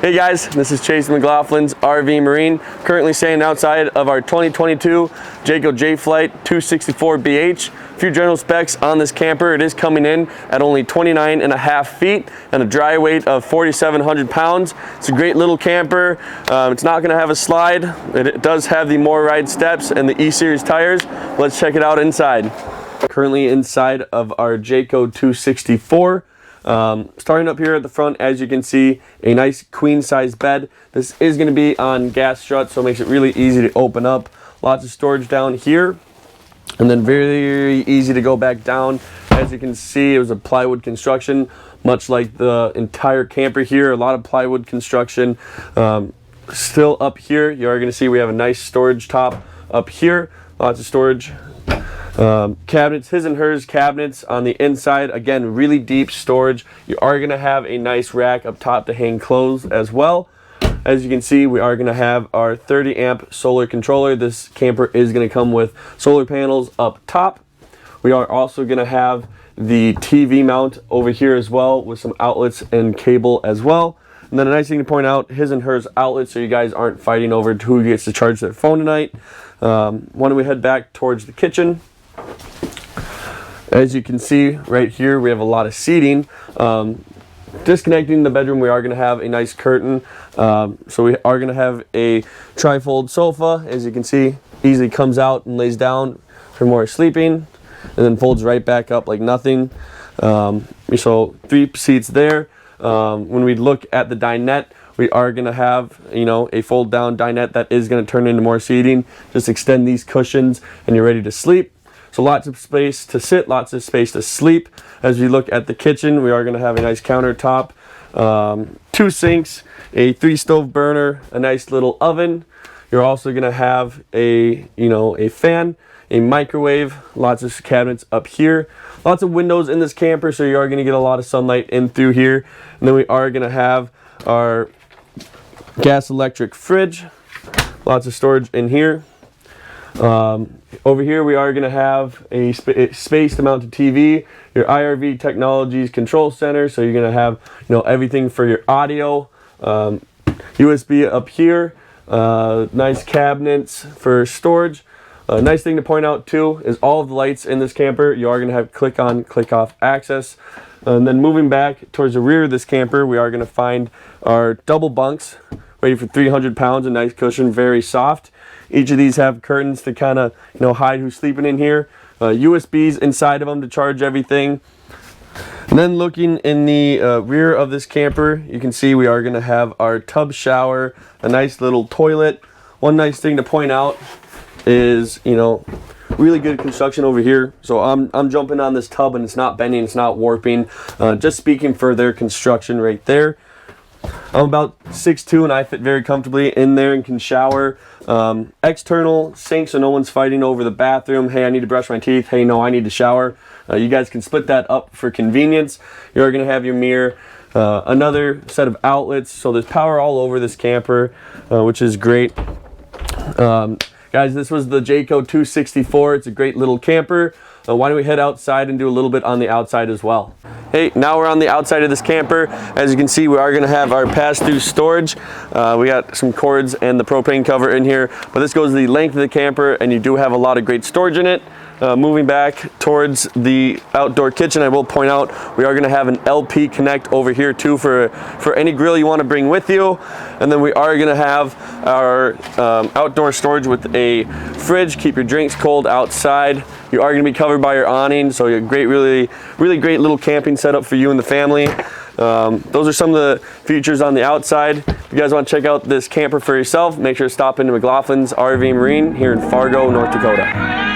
Hey guys, this is Chase McLaughlin's RV Marine. Currently standing outside of our 2022 Jayco Jay Flight 264 BH. A few general specs on this camper. It is coming in at only 29.5 feet and a dry weight of 4,700 pounds. It's a great little camper. It's not going to have a slide. It does have the More Ride steps and the E-Series tires. Let's check it out inside. Currently inside of our Jayco 264. Starting up here at the front, as you can see, a nice queen size bed. This is going to be on gas struts, so it makes it really easy to open up. Lots of storage down here, and then very easy to go back down. As you can see, it was a plywood construction, much like the entire camper here. A lot of plywood construction. Still up here, you are going to see we have a nice storage top up here. Lots of storage. Cabinets, his and hers cabinets on the inside. Again, really deep storage. You are going to have a nice rack up top to hang clothes as well. As you can see, we are going to have our 30 amp solar controller. This camper is going to come with solar panels up top. We are also going to have the TV mount over here as well with some outlets and cable as well. And then a nice thing to point out, his and hers outlets, so you guys aren't fighting over who gets to charge their phone tonight. Why don't we head back towards the kitchen? As you can see right here, we have a lot of seating. Disconnecting the bedroom, we are going to have a nice curtain. So we are going to have a tri-fold sofa. As you can see, easily comes out and lays down for more sleeping, and then folds right back up like nothing. So 3 seats there. When we look at the dinette, we are going to have, a fold down dinette that is going to turn into more seating. Just extend these cushions and you're ready to sleep. So lots of space to sit, lots of space to sleep. As we look at the kitchen, we are going to have a nice countertop, 2 sinks, a 3 stove burner, a nice little oven. You're also going to have a fan, a microwave, lots of cabinets up here. Lots of windows in this camper, so you are going to get a lot of sunlight in through here. And then we are going to have our gas electric fridge. Lots of storage in here. Over here we are going to have a space to mount a TV, your IRV Technologies control center, so you're going to have everything for your audio, USB up here, nice cabinets for storage. Nice thing to point out too is all of the lights in this camper, you are going to have click on, click off access. And then moving back towards the rear of this camper, we are going to find our double bunks, ready for 300 pounds, a nice cushion, very soft. Each of these have curtains to kind of hide who's sleeping in here. USBs inside of them to charge everything. And then looking in the rear of this camper, you can see we are going to have our tub shower, a nice little toilet. One nice thing to point out is really good construction over here. So I'm jumping on this tub and it's not bending, it's not warping. Just speaking for their construction right there. I'm about 6'2" and I fit very comfortably in there and can shower. External sink, so no one's fighting over the bathroom. Hey, I need to brush my teeth. Hey, no, I need to shower. You guys can split that up for convenience. You're going to have your mirror, another set of outlets. So there's power all over this camper, which is great. Guys, this was the Jayco 264. It's a great little camper. Why don't we head outside and do a little bit on the outside as well. Hey, now we're on the outside of this camper. As you can see, we are going to have our pass-through storage. We got some cords and the propane cover in here, but this goes the length of the camper and you do have a lot of great storage in it. Moving back towards the outdoor kitchen, I will point out we are going to have an LP connect over here too for any grill you want to bring with you. And then we are going to have our outdoor storage with a fridge. Keep your drinks cold outside. You are going to be covered by your awning, so a great, really great little camping setup for you and the family. Those are some of the features on the outside. If you guys want to check out this camper for yourself, make sure to stop into McLaughlin's RV Marine here in Fargo, North Dakota.